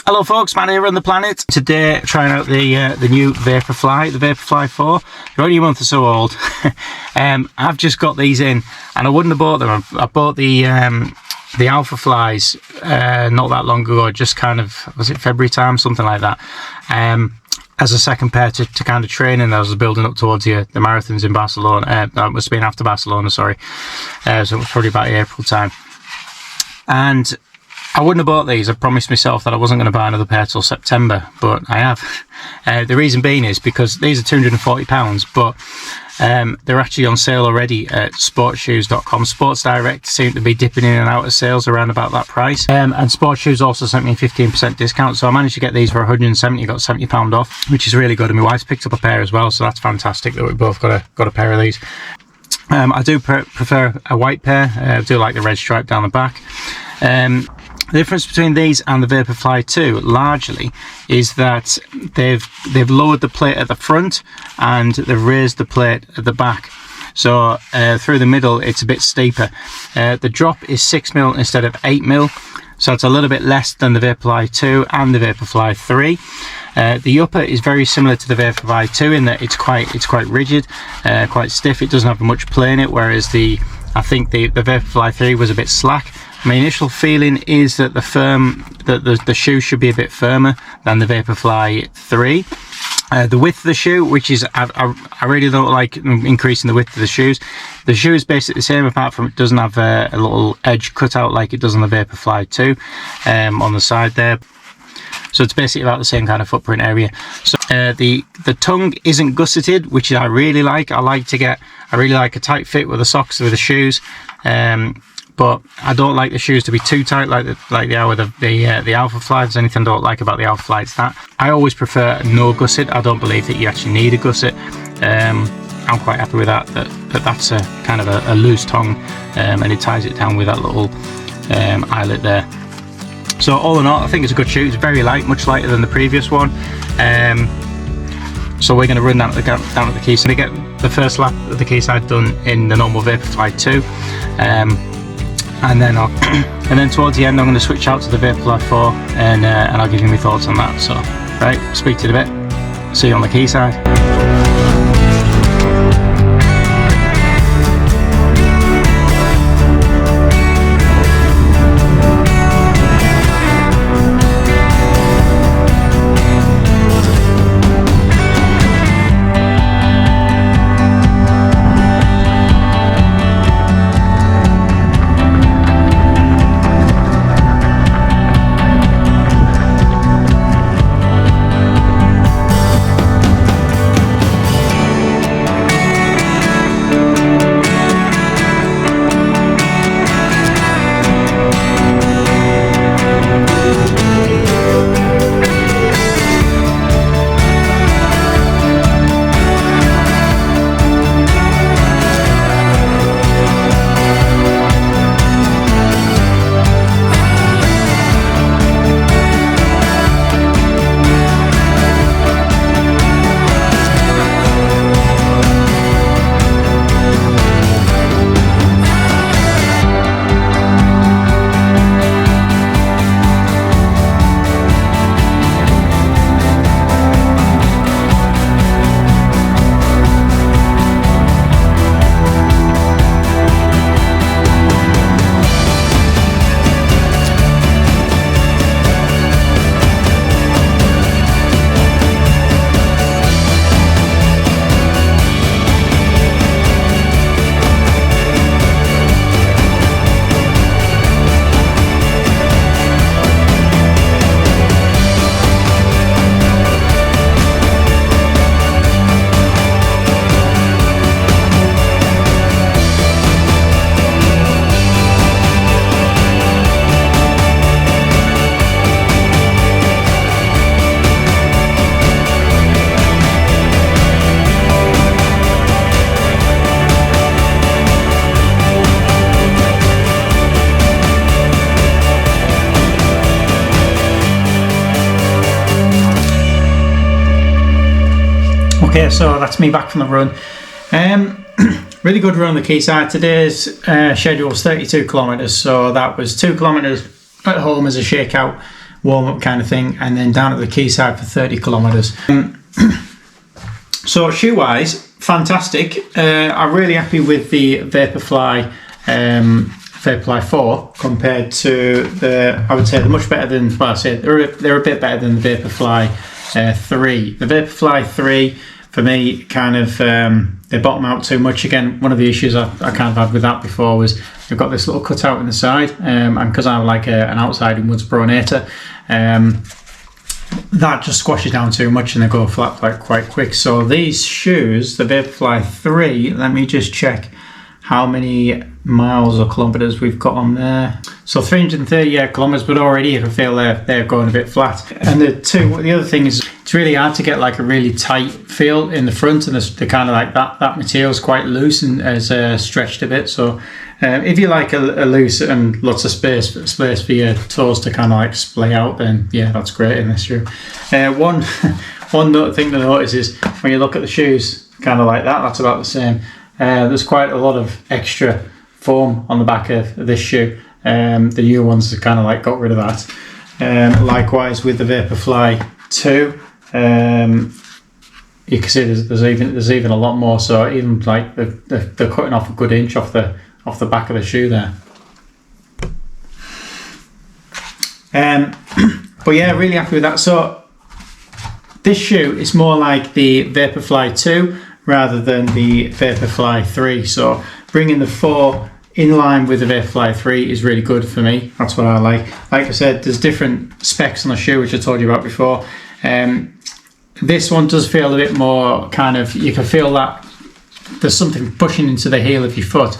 Hello folks, man here on the planet. Today trying out the new Vaporfly, the Vaporfly 4. They're only a month or so old. I've just got these in and I wouldn't have bought them. I bought the Alpha Flies not that long ago, just kind of, was it February time, something like that, as a second pair to kind of train in. I was building up towards the marathons in Barcelona. That must have been after Barcelona, sorry. So it was probably about April time. And I wouldn't have bought these. I promised myself that I wasn't going to buy another pair till September, but I have. The reason being is because these are £240, but they're actually on sale already at sportshoes.com. Sports Direct seem to be dipping in and out of sales around about that price. And Sports Shoes also sent me a 15% discount, so I managed to get these for 170, got £70 off, which is really good. And my wife's picked up a pair as well, so that's fantastic that we both got a pair of these. I do prefer a white pair. I do like the red stripe down the back. The difference between these and the Vaporfly 2 largely is that they've lowered the plate at the front and they've raised the plate at the back. So through the middle it's a bit steeper. The drop is 6mm instead of 8mm, so it's a little bit less than the Vaporfly 2 and the Vaporfly 3. The upper is very similar to the Vaporfly 2 in that it's quite rigid, quite stiff. It doesn't have much play in it, whereas I think the Vaporfly 3 was a bit slack. My initial feeling is that the shoe should be a bit firmer than the Vaporfly 3. The width of the shoe, which is, I really don't like increasing the width of the shoes. The shoe is basically the same, apart from it doesn't have a little edge cut out like it does on the Vaporfly 2 on the side there. So it's basically about the same kind of footprint area. So the tongue isn't gusseted, which I really like. I really like a tight fit with the socks, with the shoes. But I don't like the shoes to be too tight like they are with the Alpha Fly. If there's anything I don't like about the Alpha Fly, it's that. I always prefer no gusset. I don't believe that you actually need a gusset. I'm quite happy with that. That's a kind of a loose tongue, and it ties it down with that little eyelet there. So all in all, I think it's a good shoe. It's very light, much lighter than the previous one. So we're going to run down at the quayside. We get the first lap of the quayside done in the normal Vaporfly 2. And then towards the end I'm going to switch out to the Vaporfly 4 and I'll give you my thoughts on that. So right, speak to you in a bit. See you on the quayside. Okay, so that's me back from the run. Really good run on the quayside. Today's schedule was 32 kilometres, so that was 2 kilometres at home as a shakeout, warm-up kind of thing, and then down at the quayside for 30 kilometers. So shoe-wise, fantastic. I'm really happy with the Vaporfly Vaporfly 4 compared to the, I would say they're much better than, well, I say they're a bit better than the Vaporfly 3. The Vaporfly 3 for me kind of they bottom out too much. Again, one of the issues I kind of had with that before was they've got this little cutout in the side, and because I'm like an outside and woods pronator, that just squashes down too much and they go flat like quite quick. So these shoes, the Vaporfly 3, let me just check how many miles or kilometers we've got on there. So 330 kilometers, but already you can feel they're going a bit flat. And the other thing is it's really hard to get like a really tight feel in the front, and the kind of like that material is quite loose and has stretched a bit. So if you like a loose and lots of space for your toes to kind of like splay out, then yeah, that's great in this shoe. One thing to notice is when you look at the shoes, kind of like that's about the same. There's quite a lot of extra foam on the back of this shoe. The new ones have kind of like got rid of that. Likewise with the Vaporfly 2, you can see there's even a lot more. So even like they're cutting off a good inch off the back of the shoe there. But yeah, really happy with that. So this shoe is more like the Vaporfly 2 rather than the Vaporfly 3. So bringing the 4 in line with the Vaporfly 3 is really good for me. That's what I like. Like I said, there's different specs on the shoe, which I told you about before. This one does feel a bit more kind of, you can feel that there's something pushing into the heel of your foot,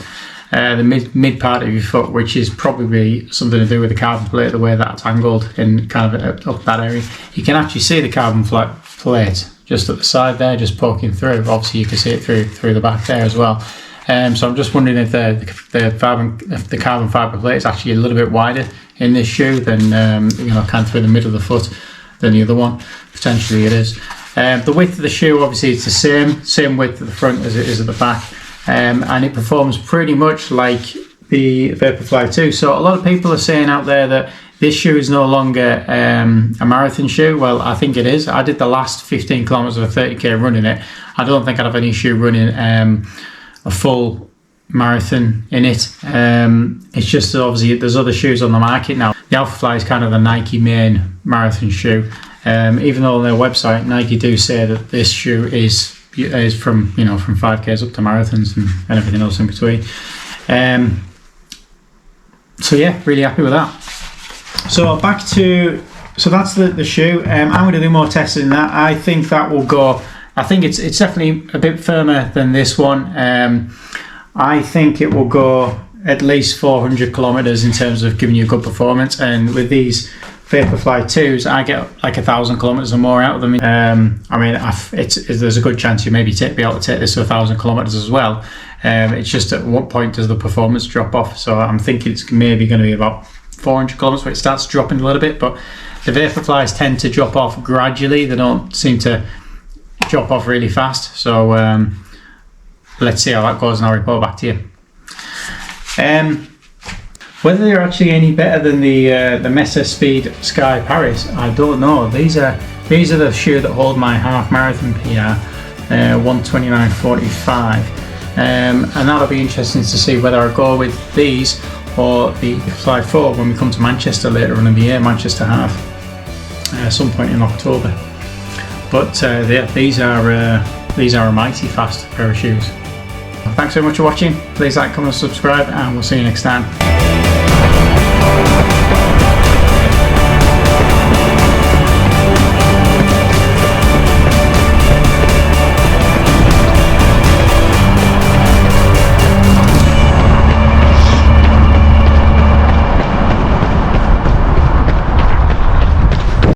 the mid part of your foot, which is probably something to do with the carbon plate, the way that's angled in kind of up that area. You can actually see the carbon plate just at the side there, just poking through. Obviously you can see it through the back there as well. So I'm just wondering if the carbon fibre plate is actually a little bit wider in this shoe than kind of through the middle of the foot than the other one. Potentially it is. The width of the shoe, obviously it's the same width at the front as it is at the back, and it performs pretty much like the Vaporfly 2. So a lot of people are saying out there that this shoe is no longer a marathon shoe. Well, I think it is. I did the last 15 kilometers of a 30k running it. I don't think I'd have any issue running a full marathon in it. It's just that obviously there's other shoes on the market now. The Alphafly is kind of the Nike main marathon shoe. Even though on their website Nike do say that this shoe is from from 5Ks up to marathons and everything else in between. So yeah, really happy with that. So that's the shoe. I'm going to do more testing than that. I think that will go. I think it's definitely a bit firmer than this one. I think it will go at least 400 kilometers in terms of giving you a good performance. And with these Vaporfly 2s, I get like 1,000 kilometers or more out of them. There's a good chance you maybe be able to take this to 1,000 kilometers as well. It's just at what point does the performance drop off? So I'm thinking it's maybe going to be about 400 kilometers where it starts dropping a little bit. But the Vaporflies tend to drop off gradually. They don't seem to drop off really fast. So let's see how that goes and I'll report back to you. Whether they're actually any better than the Mesa Speed Sky Paris, I don't know. These are the shoe that hold my half marathon PR, 1:29:45, and that'll be interesting to see whether I go with these or the Fly 4 when we come to Manchester later on in the year, Manchester half, some point in October. But yeah, these are a mighty fast pair of shoes. Thanks very much for watching. Please like, comment, subscribe, and we'll see you next time.